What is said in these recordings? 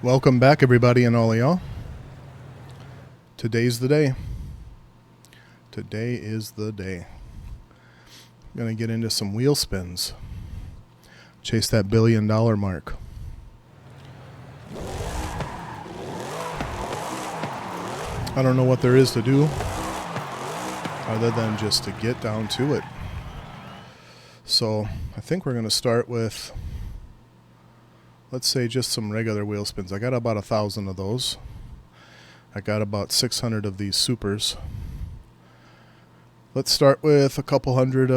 Welcome back, everybody, and all of y'all. Today's the day. Today is the day. I'm going to get into some wheel spins. Chase that $1 billion mark. I don't know what there is to do other than just to get down to it. So I think we're going to start with, let's say, just some regular wheel spins. I got about 1,000 of those. I got about 600 of these supers. Let's start with a couple hundred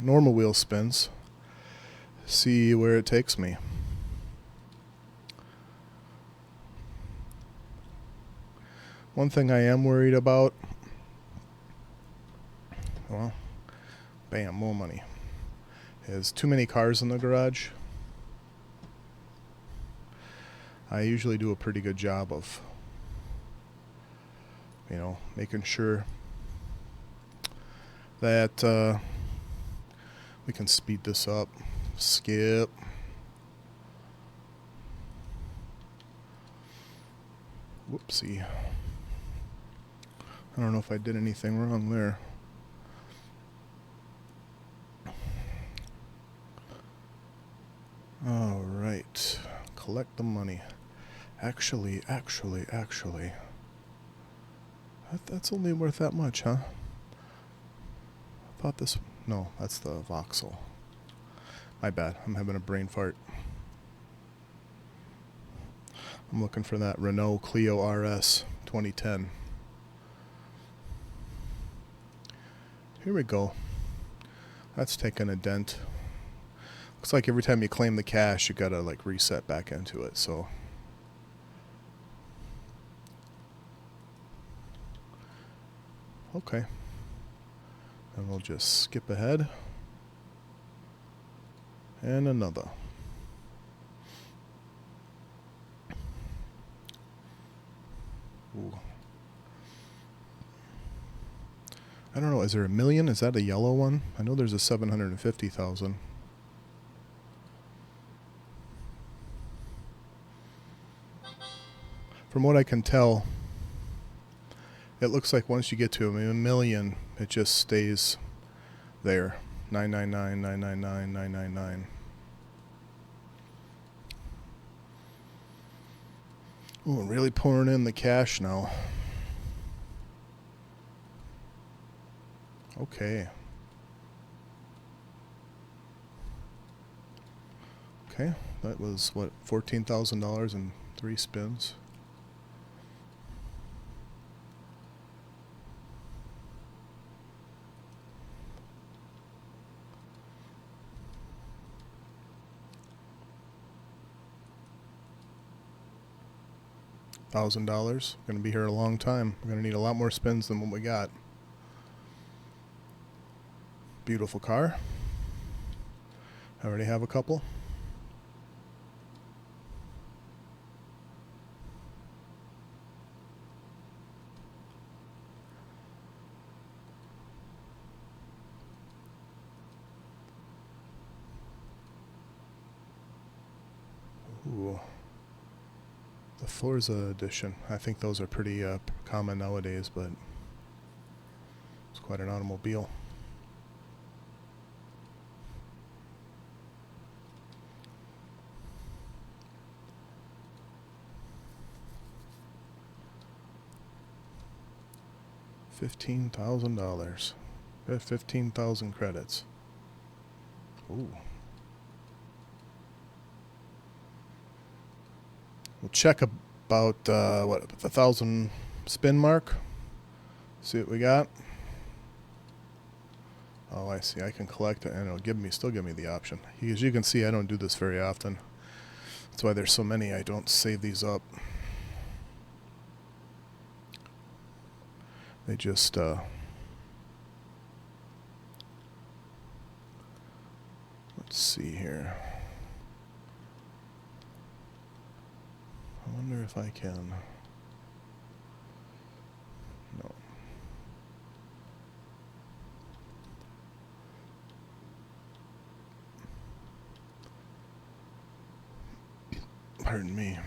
normal wheel spins. See where it takes me. One thing I am worried about, well, bam, more money, is too many cars in the garage. I usually do a pretty good job of, making sure that we can speed this up. Skip. Whoopsie. I don't know if I did anything wrong there. All right. Collect the money. Actually. That's only worth that much, huh? I thought this... No, that's the voxel. My bad. I'm having a brain fart. I'm looking for that Renault Clio RS 2010. Here we go. That's taking a dent. Looks like every time you claim the cash, you gotta like reset back into it, so... Okay. And we'll just skip ahead. And another. Ooh. I don't know, is there a million? Is that a yellow one? I know there's a 750,000. From what I can tell, it looks like once you get to a million, it just stays there. 999, 999, 999. Oh, really pouring in the cash now. Okay. Okay, that was what, $14,000 in 3 spins. $1,000. Gonna be here a long time. We're gonna need a lot more spins than what we got. Beautiful car. I already have a couple. Ooh. The Forza edition. I think those are pretty common nowadays, but it's quite an automobile. $15,000. 15,000 credits. Ooh. We'll check about the 1,000 spin mark. See what we got. Oh, I see. I can collect it, and it'll still give me the option. As you can see, I don't do this very often. That's why there's so many. I don't save these up. They just let's see here. I wonder if I can. No. Pardon me.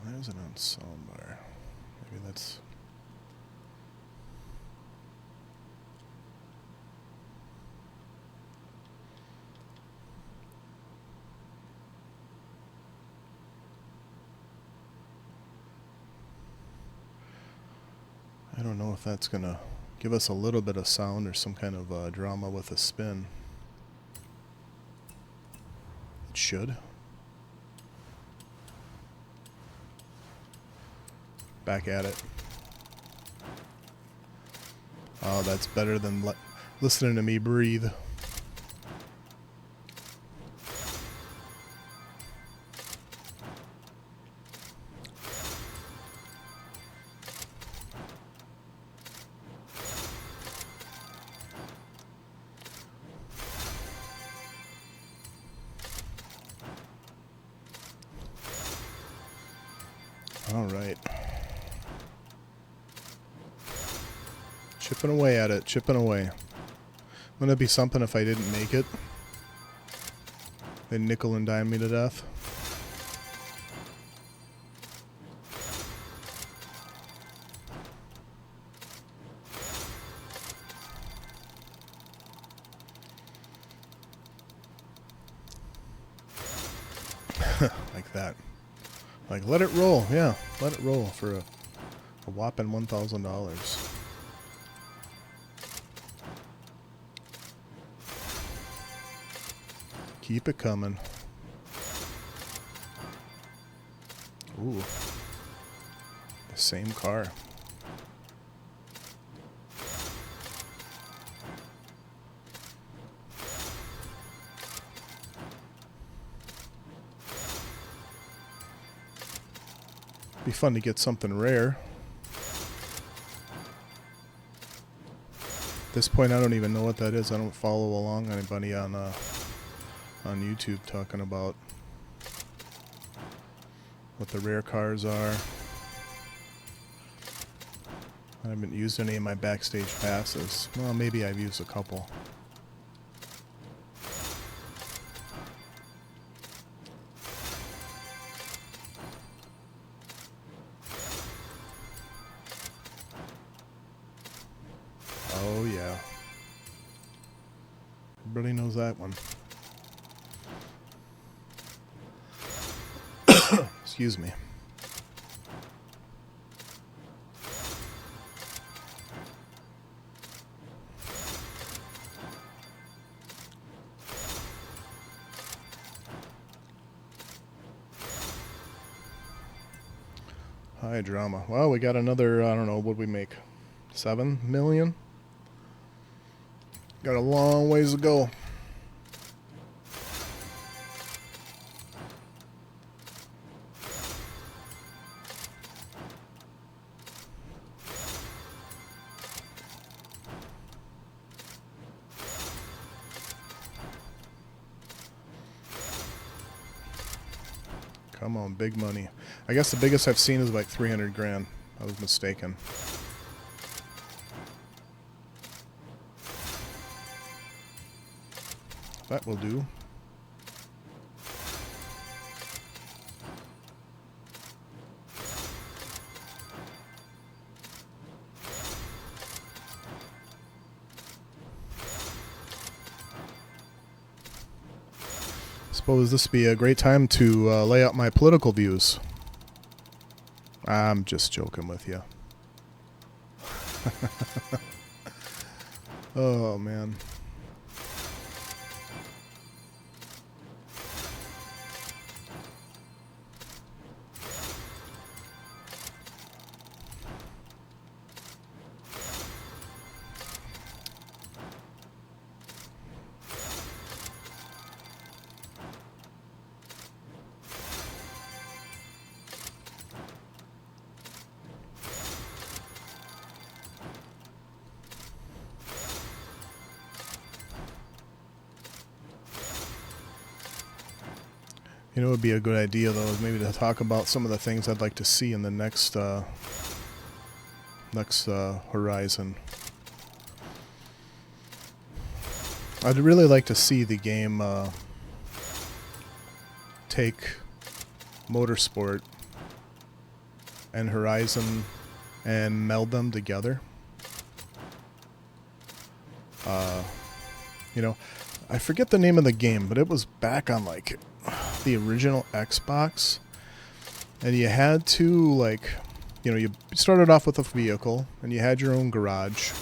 Why is it on soundbar? Maybe that's... I don't know if that's gonna give us a little bit of sound or some kind of drama with a spin. It should. Back at it. Oh, that's better than listening to me breathe. All right. Chipping away at it, chipping away. Wouldn't it be something if I didn't make it? They'd nickel and dime me to death. Like that. Like, let it roll. Yeah, let it roll for a whopping $1,000. Keep it coming. Ooh. The same car. Be fun to get something rare. At this point, I don't even know what that is. I don't follow along anybody on YouTube talking about what the rare cars are. I haven't used any of my backstage passes. Well, maybe I've used a couple. Oh yeah. Everybody knows that one. Excuse me. High drama. Well, we got another, I don't know, what'd we make? 7 million? Got a long ways to go. Come on, big money. I guess the biggest I've seen is like 300 grand. I was mistaken. That will do. Suppose this would be a great time to lay out my political views. I'm just joking with you. Oh, man. You know, it would be a good idea, though, is maybe to talk about some of the things I'd like to see in the next horizon. I'd really like to see the game take Motorsport and Horizon and meld them together. You know, I forget the name of the game, but it was back on like the original Xbox, and you had to like, you know, you started off with a vehicle and you had your own garage,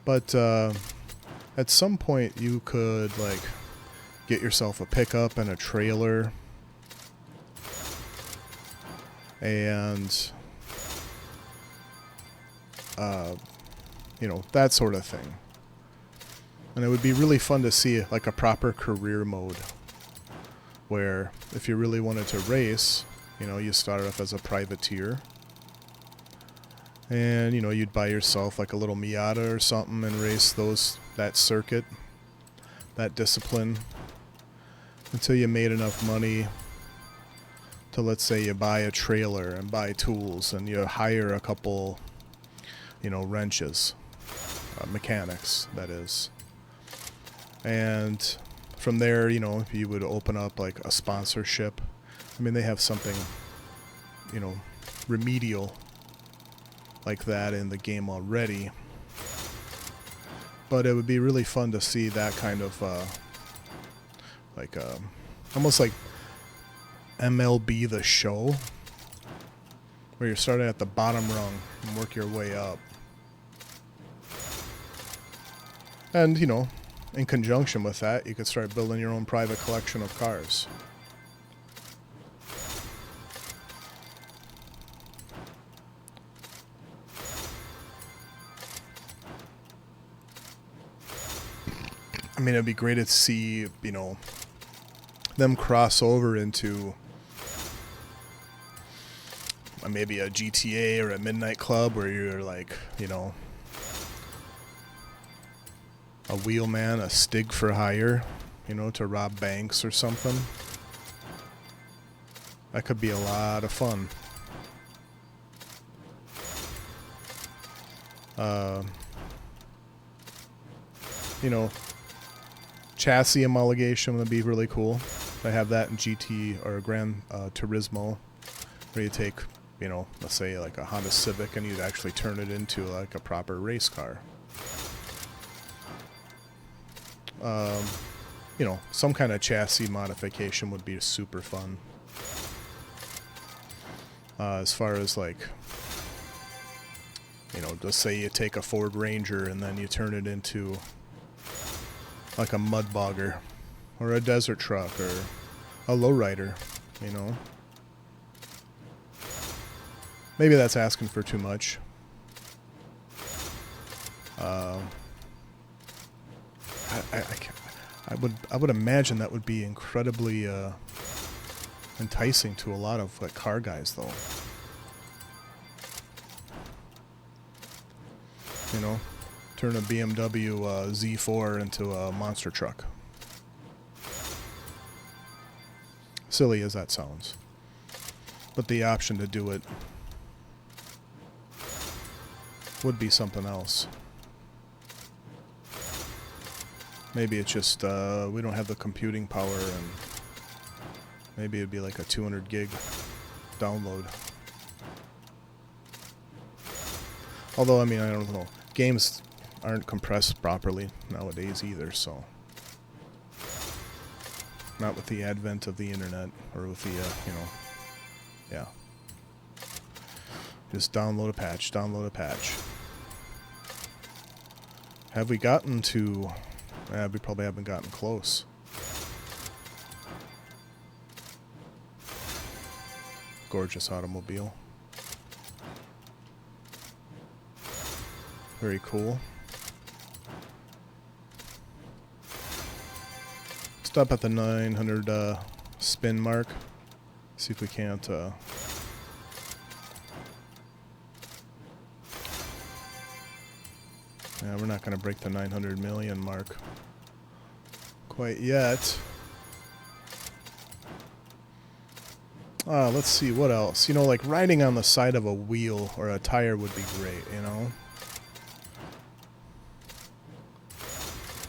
but at some point you could like get yourself a pickup and a trailer and you know, that sort of thing. And it would be really fun to see like a proper career mode where if you really wanted to race, you know, you start off as a privateer and, you know, you'd buy yourself like a little Miata or something and race that circuit, that discipline, until you made enough money to, let's say, you buy a trailer and buy tools and you hire a couple, you know, wrenches, mechanics, that is. And from there, you know, you would open up like a sponsorship. I mean, they have something, you know, remedial like that in the game already. But it would be really fun to see that kind of, like, almost like MLB The Show, where you're starting at the bottom rung and work your way up. And, you know, in conjunction with that, you could start building your own private collection of cars. I mean, it'd be great to see, you know, them cross over into maybe a GTA or a Midnight Club where you're like, you know, a wheelman, a stig for hire, you know, to rob banks or something. That could be a lot of fun. You know, chassis homologation would be really cool. I have that in GT or Gran Turismo, where you take, you know, let's say like a Honda Civic and you'd actually turn it into like a proper race car. You know, some kind of chassis modification would be super fun. As far as like, you know, let's say you take a Ford Ranger and then you turn it into like a mud bogger or a desert truck or a lowrider, you know. Maybe that's asking for too much. I would imagine that would be incredibly enticing to a lot of like car guys, though. You know, turn a BMW Z4 into a monster truck. Silly as that sounds, but the option to do it would be something else. Maybe it's just we don't have the computing power, and maybe it'd be like a 200 gig download. Although, I mean, I don't know. Games aren't compressed properly nowadays either, so. Not with the advent of the internet, or with the, you know, yeah. Just download a patch, download a patch. Have we gotten to... we probably haven't gotten close. Gorgeous automobile. Very cool. Stop at the 900 spin mark. See if we can't... yeah, we're not going to break the 900 million mark quite yet. Let's see, what else? You know, like riding on the side of a wheel or a tire would be great, you know?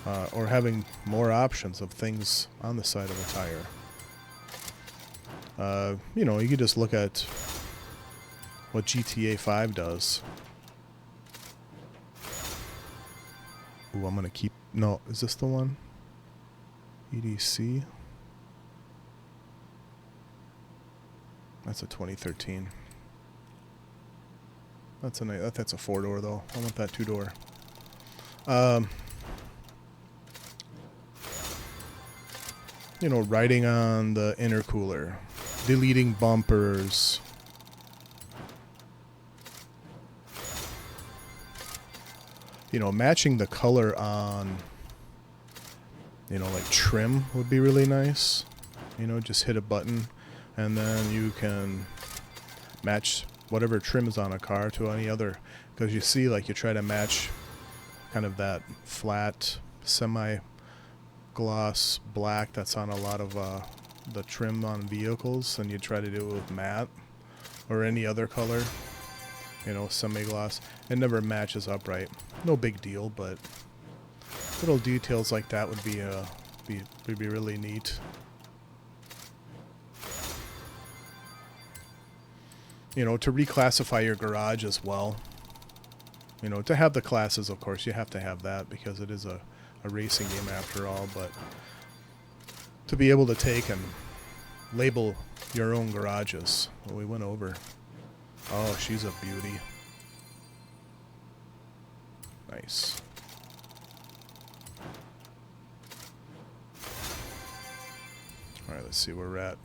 or having more options of things on the side of a tire. You know, you could just look at what GTA 5 does. Ooh, I'm gonna keep... No, is this the one? EDC? That's a 2013. That's a nice, that's a 4-door though. I want that 2-door. You know, riding on the intercooler, deleting bumpers. You know, matching the color on, you know, like trim would be really nice. You know, just hit a button and then you can match whatever trim is on a car to any other. Because you see, like, you try to match kind of that flat, semi-gloss black that's on a lot of the trim on vehicles, and you try to do it with matte or any other color, you know, semi-gloss. It never matches up right. No big deal, but little details like that would be really neat. You know, to reclassify your garage as well. You know, to have the classes, of course, you have to have that because it is a racing game after all, but to be able to take and label your own garages. Well, we went over. Oh, she's a beauty. Nice. Alright, let's see where we're at.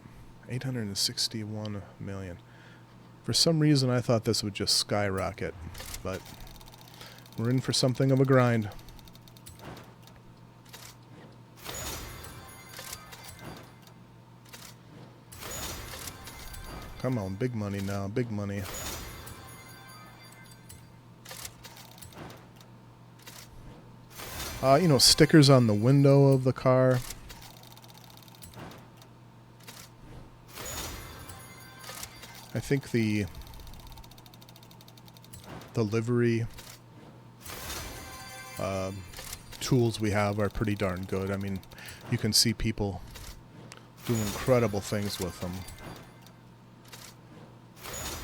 861 million. For some reason I thought this would just skyrocket, but we're in for something of a grind. Come on, big money now, big money. You know, stickers on the window of the car. I think the livery tools we have are pretty darn good. I mean, you can see people do incredible things with them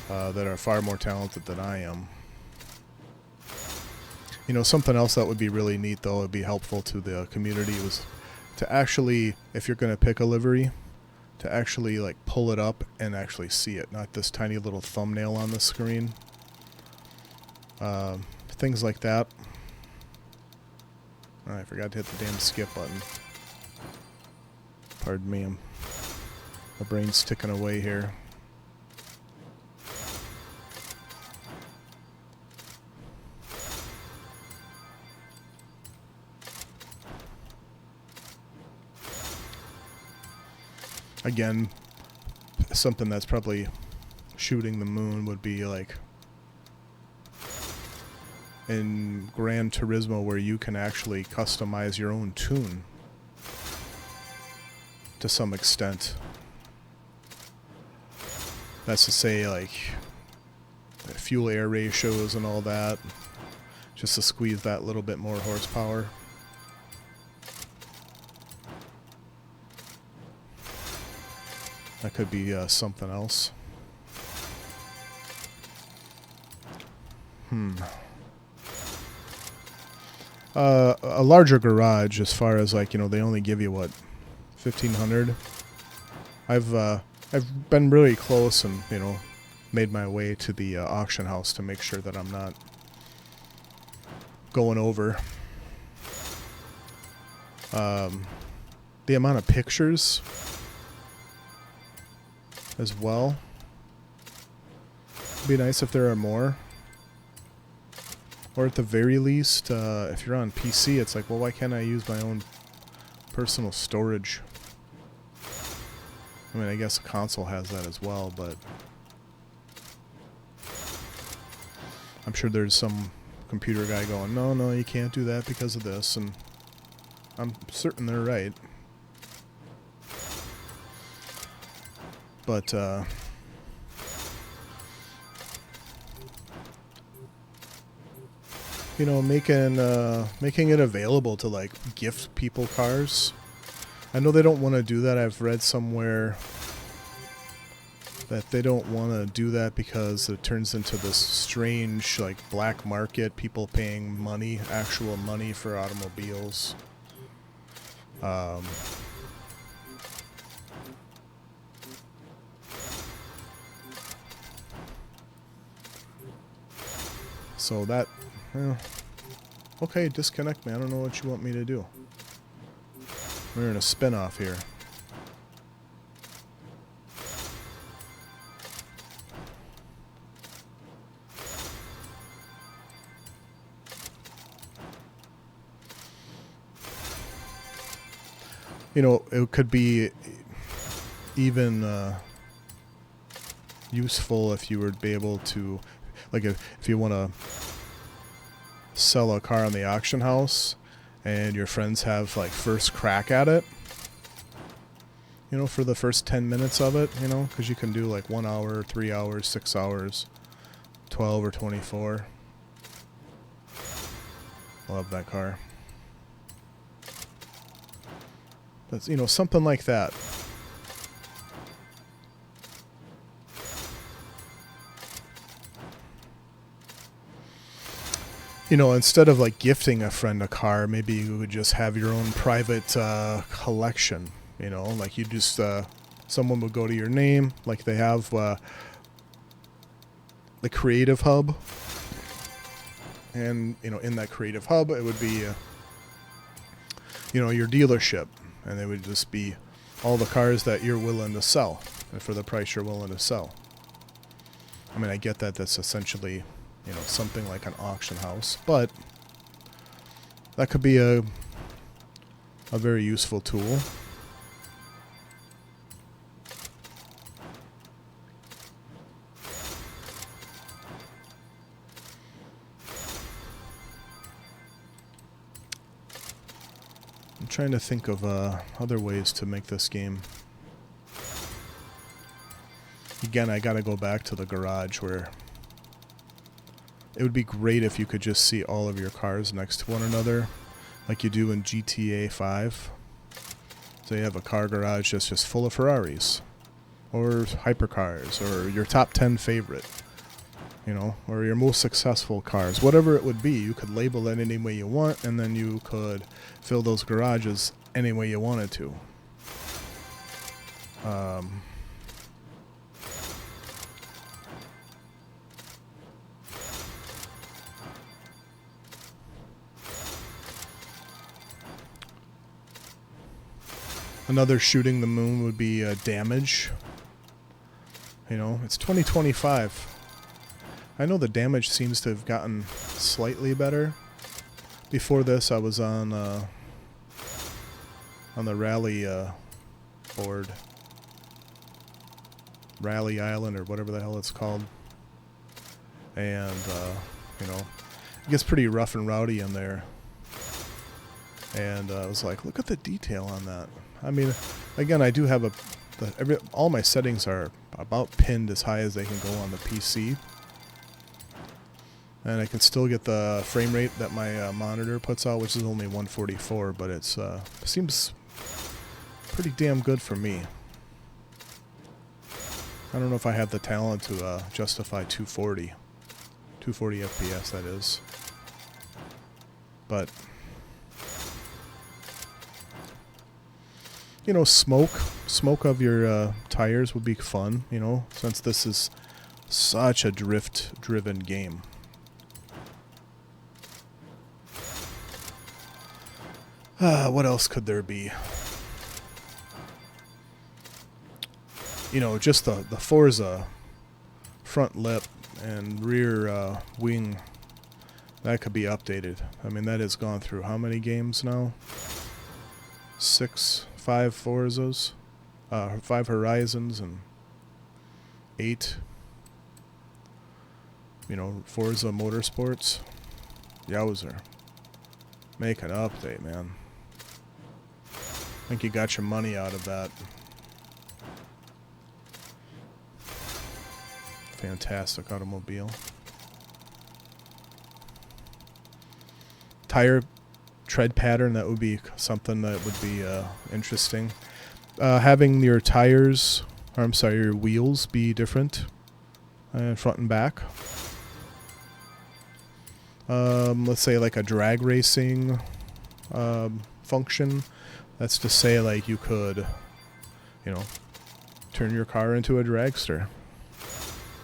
that are far more talented than I am. You know, something else that would be really neat, though, would be helpful to the community, was to actually, if you're going to pick a livery, to actually like pull it up and actually see it, not this tiny little thumbnail on the screen. Things like that. Oh, I forgot to hit the damn skip button. Pardon me, my brain's ticking away here. Again, something that's probably shooting the moon would be like in Gran Turismo, where you can actually customize your own tune to some extent. That's to say, like, fuel air ratios and all that, just to squeeze that little bit more horsepower. That could be something else. A larger garage, as far as, like, you know, they only give you what, 1,500. I've been really close and, you know, made my way to the auction house to make sure that I'm not going over. The amount of pictures as well. It'd be nice if there are more. Or at the very least, if you're on PC, it's like, well, why can't I use my own personal storage? I mean, I guess a console has that as well, but I'm sure there's some computer guy going, no, you can't do that because of this, and I'm certain they're right. But, you know, making it available to like gift people cars. I know they don't want to do that. I've read somewhere that they don't want to do that because it turns into this strange like black market, people paying money, actual money for automobiles. So that, okay, disconnect me. I don't know what you want me to do. We're in a spin-off here. You know, it could be even useful if you would be able to, like if you want to sell a car on the auction house and your friends have like first crack at it, you know, for the first 10 minutes of it, you know, because you can do like 1 hour, 3 hours, 6 hours, 12 or 24. Love that car. That's, you know, something like that. You know, instead of like gifting a friend a car, maybe you would just have your own private collection. You know, like you just, someone would go to your name, like they have the Creative Hub. And, you know, in that Creative Hub, it would be, you know, your dealership. And they would just be all the cars that you're willing to sell, and for the price you're willing to sell. I mean, I get that that's essentially, you know, something like an auction house, but that could be a very useful tool. I'm trying to think of other ways to make this game. Again, I gotta go back to the garage where it would be great if you could just see all of your cars next to one another, like you do in GTA 5. So you have a car garage that's just full of Ferraris, or hypercars, or your top 10 favorite, you know, or your most successful cars. Whatever it would be, you could label it any way you want, and then you could fill those garages any way you wanted to. Another shooting the moon would be damage. You know, it's 2025. I know the damage seems to have gotten slightly better. Before this, I was on the rally board, Rally Island or whatever the hell it's called, and you know, it gets pretty rough and rowdy in there. And I was like, look at the detail on that. I mean, again, I do have all my settings are about pinned as high as they can go on the PC. And I can still get the frame rate that my monitor puts out, which is only 144, but it seems pretty damn good for me. I don't know if I have the talent to justify 240 FPS, that is. But you know, smoke of your tires would be fun, you know, since this is such a drift-driven game. What else could there be? You know, just the Forza front lip and rear wing, that could be updated. I mean, that has gone through how many games now? 5 Forzas, 5 Horizons, and 8, you know, Forza Motorsports. Yowzer. Make an update, man. I think you got your money out of that. Fantastic automobile. tire tread pattern, that would be something that would be interesting. Having your tires, or I'm sorry, your wheels be different, front and back. Let's say like a drag racing function. That's to say, like, you could, you know, turn your car into a dragster.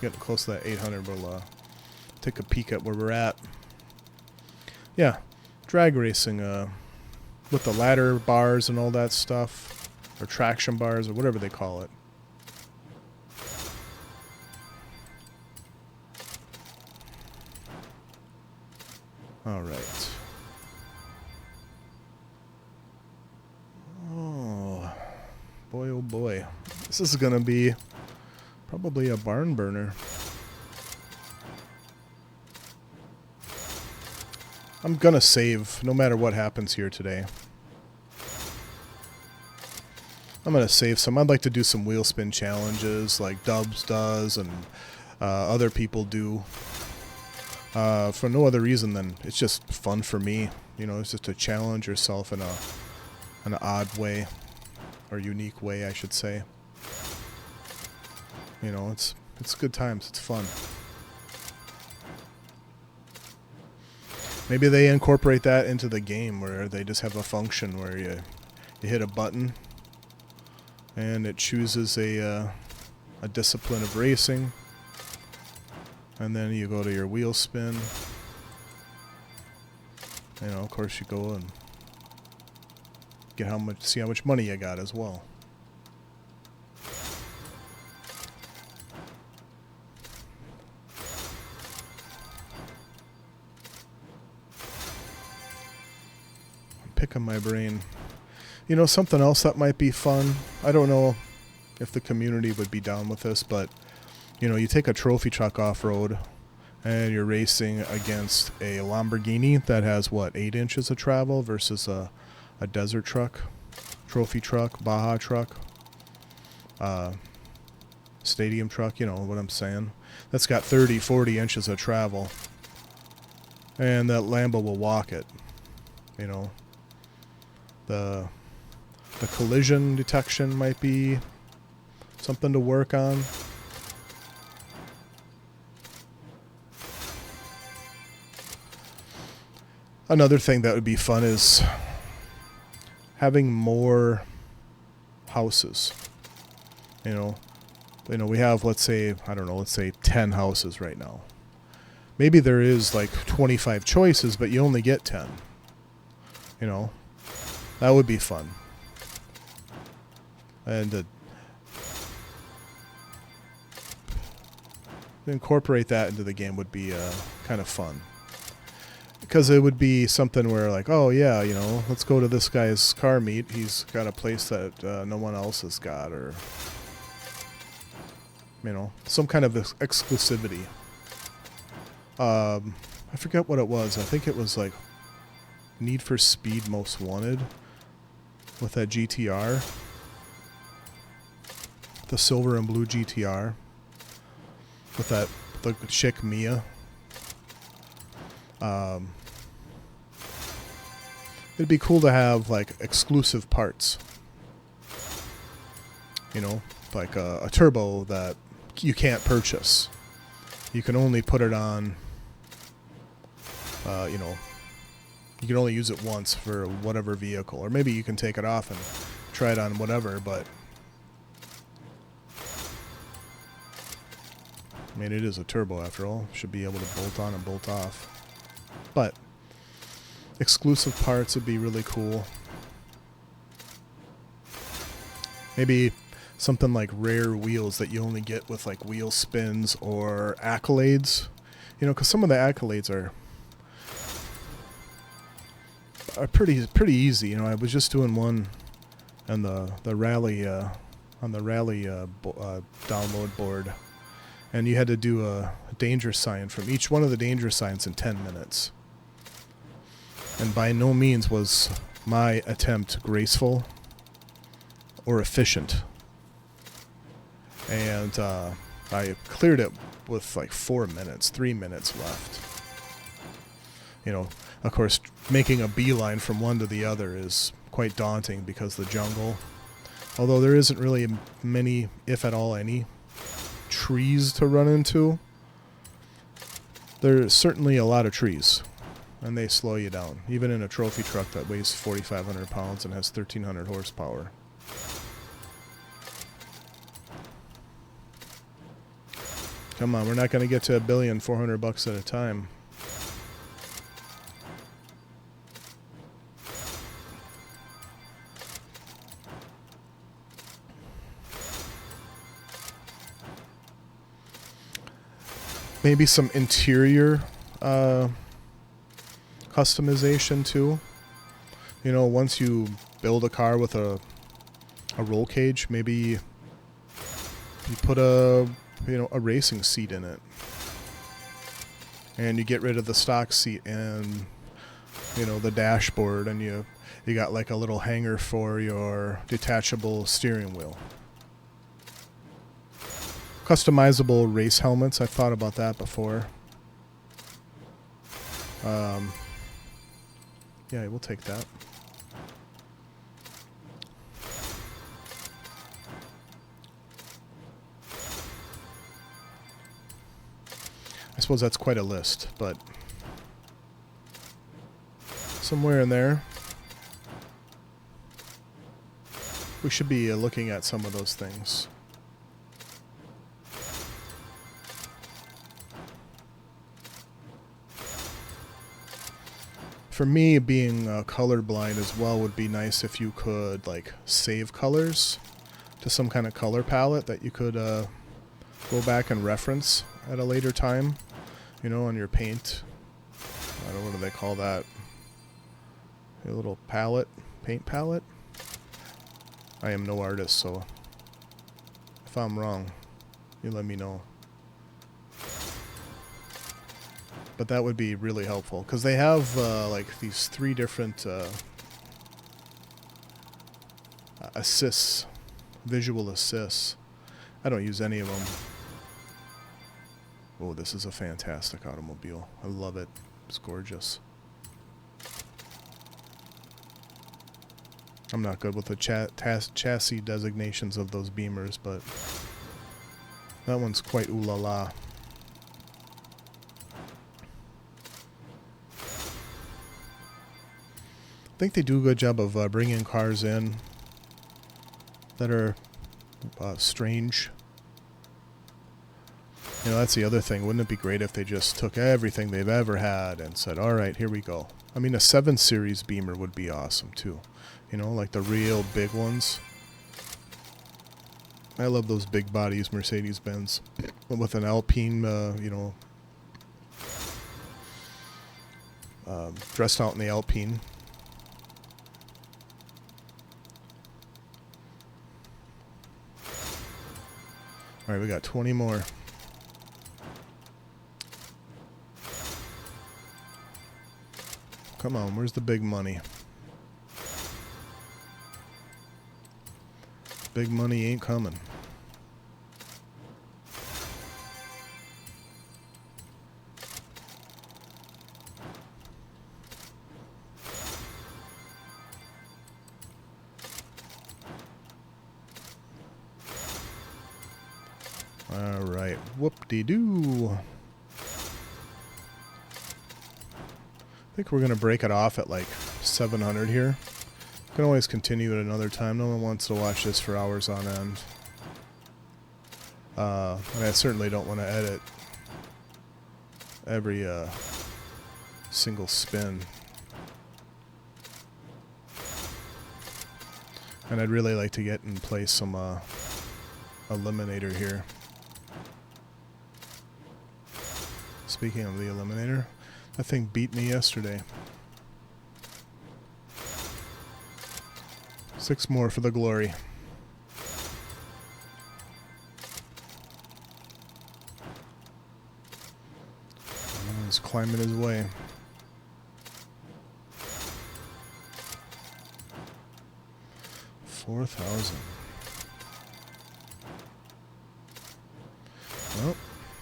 Getting close to that 800, we'll take a peek at where we're at. Yeah, drag racing with the ladder bars and all that stuff, or traction bars, or whatever they call it. All right. Oh, boy, oh boy. This is going to be probably a barn burner. I'm going to save no matter what happens here today. I'm going to save some. I'd like to do some wheel spin challenges like Dubs does and other people do. For no other reason than it's just fun for me. You know, it's just to challenge yourself in an odd way, or unique way, I should say. You know, it's good times. It's fun. Maybe they incorporate that into the game where they just have a function where you hit a button and it chooses a discipline of racing. And then you go to your wheel spin. You know, of course, you go and get see how much money you got as well. I'm picking my brain. You know, something else that might be fun. I don't know if the community would be down with this, but you know, you take a trophy truck off-road and you're racing against a Lamborghini that has, what, 8 inches of travel versus a desert truck, trophy truck, Baja truck, stadium truck, you know what I'm saying. That's got 30, 40 inches of travel. And that Lambo will walk it, you know. The collision detection might be something to work on. Another thing that would be fun is having more houses. You know, we have, let's say, I don't know, let's say 10 houses right now. Maybe there is like 25 choices, but you only get 10. You know, that would be fun. And incorporate that into the game would be kind of fun. Because it would be something where, like, oh yeah, you know, let's go to this guy's car meet. He's got a place that no one else has got, or, you know, some kind of exclusivity. I forget what it was. I think it was like Need for Speed Most Wanted with that GTR, the silver and blue GTR with the chick Mia. It'd be cool to have like exclusive parts, you know, like a turbo that you can't purchase. You can only put it on, you know, you can only use it once for whatever vehicle, or maybe you can take it off and try it on whatever, but I mean, it is a turbo after all. Should be able to bolt on and bolt off. But exclusive parts would be really cool. Maybe something like rare wheels that you only get with like wheel spins or accolades. You know, because some of the accolades are pretty easy. You know, I was just doing one on the rally download board, and you had to do a danger sign from each one of the danger signs in 10 minutes. And by no means was my attempt graceful or efficient. And I cleared it with like 4 minutes, 3 minutes left. You know, of course, making a beeline from one to the other is quite daunting because the jungle, although there isn't really many, if at all any, trees to run into, there's certainly a lot of trees, and they slow you down, even in a trophy truck that weighs 4,500 pounds and has 1,300 horsepower. Come on, we're not going to get to $1,400,000 at a time. Maybe some interior customization too. You know, once you build a car with a roll cage, maybe you put a racing seat in it, and you get rid of the stock seat and the dashboard, and you got like a little hanger for your detachable steering wheel. Customizable race helmets, I've thought about that before. Yeah, we'll take that. I suppose that's quite a list, but somewhere in there we should be looking at some of those things. For me, being colorblind as well, would be nice if you could like save colors to some kind of color palette that you could go back and reference at a later time, on your paint. I don't know, what do they call that? A little palette, paint palette? I am no artist, so if I'm wrong, you let me know. But that would be really helpful, because they have like these 3 different assists, visual assists. I don't use any of them. Oh, this is a fantastic automobile. I love it. It's gorgeous. I'm not good with the chassis designations of those Beamers, but that one's quite ooh la la. I think they do a good job of bringing cars in that are strange. That's the other thing. Wouldn't it be great if they just took everything they've ever had and said, all right, here we go. I mean, a 7 Series Beamer would be awesome, too. Like the real big ones. I love those big bodies, Mercedes-Benz. With an Alpine, dressed out in the Alpine. All right, we got 20 more. Come on, where's the big money? Big money ain't coming. All right, whoop-de-doo. I think we're going to break it off at like 700 here. We can always continue at another time. No one wants to watch this for hours on end. And I certainly don't want to edit every single spin. And I'd really like to get in place some eliminator here. Speaking of the eliminator, that thing beat me yesterday. 6 more for the glory. He's climbing his way. $4,000. Well,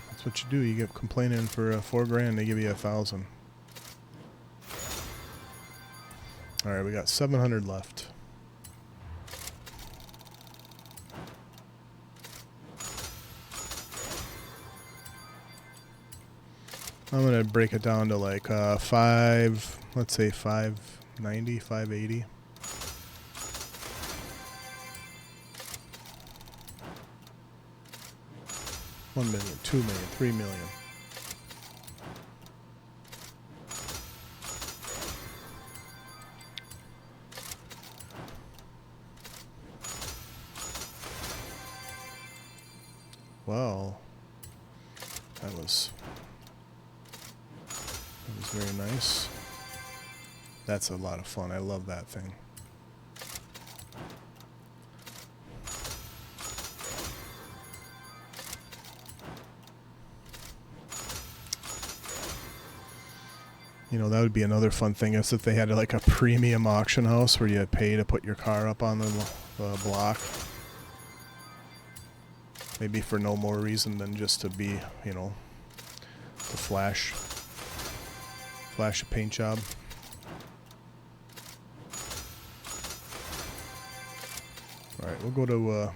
that's what you do. You get complaining for $4 grand, they give you $1,000. Alright, we got 700 left. I'm going to break it down to like let's say 590, 580. $1 million, $2 million, $3 million. Well, that was very nice. That's a lot of fun. I love that thing. You know, that would be another fun thing is if they had like a premium auction house where you pay to put your car up on the block. Maybe for no more reason than just to be, you know, to flash a paint job. Alright, we'll go to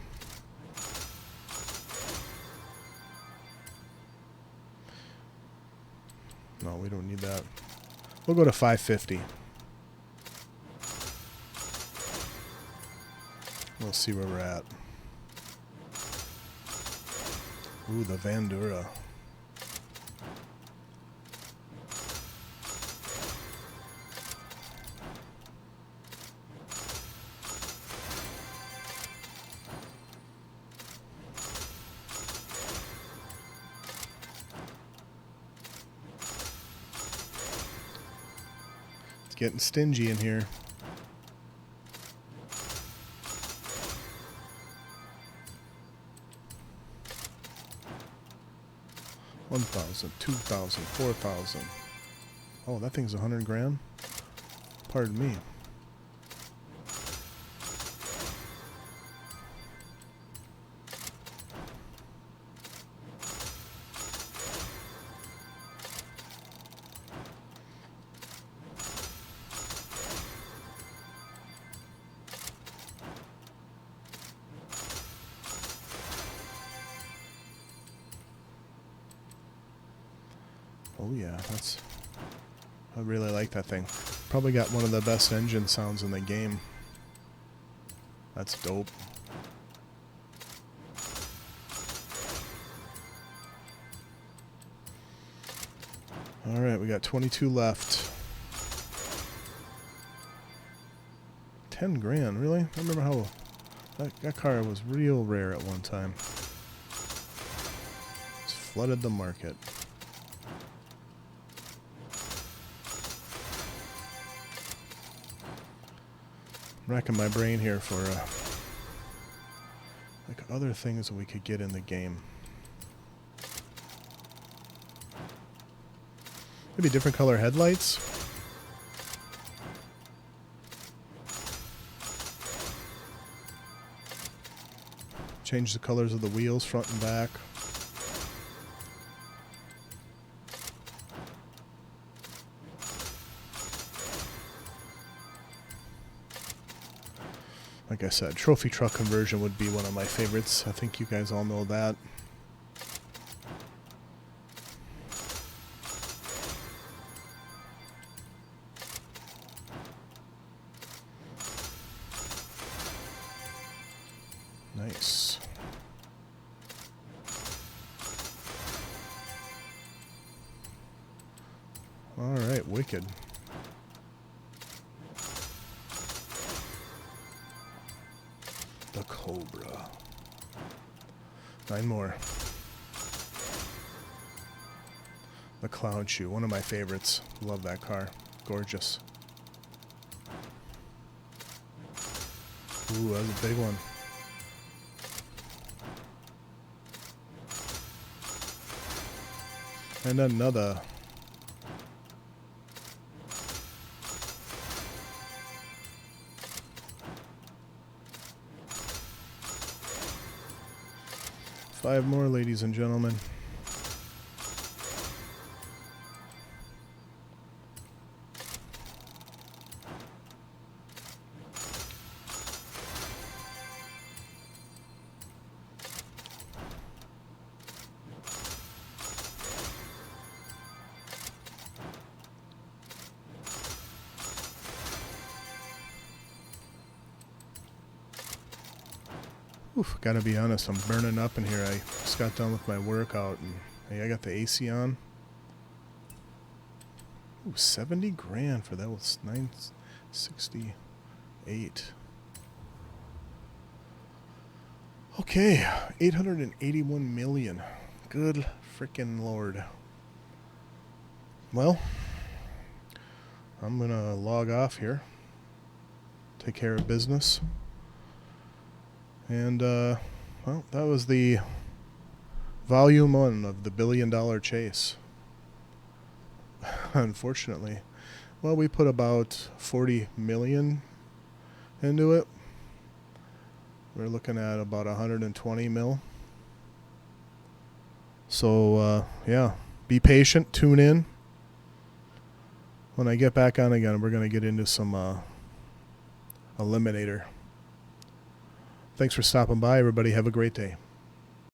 no, we don't need that. We'll go to 550. We'll see where we're at. Ooh, the Vandura. It's getting stingy in here. $1,000, $2,000, $4,000. Oh, that thing's 100 grand? Pardon me. Oh yeah, I really like that thing. Probably got one of the best engine sounds in the game. That's dope. Alright, we got 22 left. 10 grand, really? I remember how that car was real rare at one time. It's flooded the market. I'm racking my brain here for like other things that we could get in the game. Maybe different color headlights. Change the colors of the wheels, front and back. Like I said, trophy truck conversion would be one of my favorites. I think you guys all know that. Nice. All right, wicked. The Cobra. 9 more. The Cloud Shoe, one of my favorites. Love that car. Gorgeous. Ooh, that was a big one. And another. Five more, ladies and gentlemen. Oof, gotta be honest, I'm burning up in here. I just got done with my workout and hey, I got the AC on. Ooh, 70 grand for that was 968. Okay, 881 million. Good freaking Lord. Well, I'm gonna log off here. Take care of business. And, well, that was the volume 1 of the $1 billion chase. Unfortunately. Well, we put about 40 million into it. We're looking at about 120 mil. So, yeah, be patient, tune in. When I get back on again, we're going to get into some Eliminator. Thanks for stopping by, everybody. Have a great day.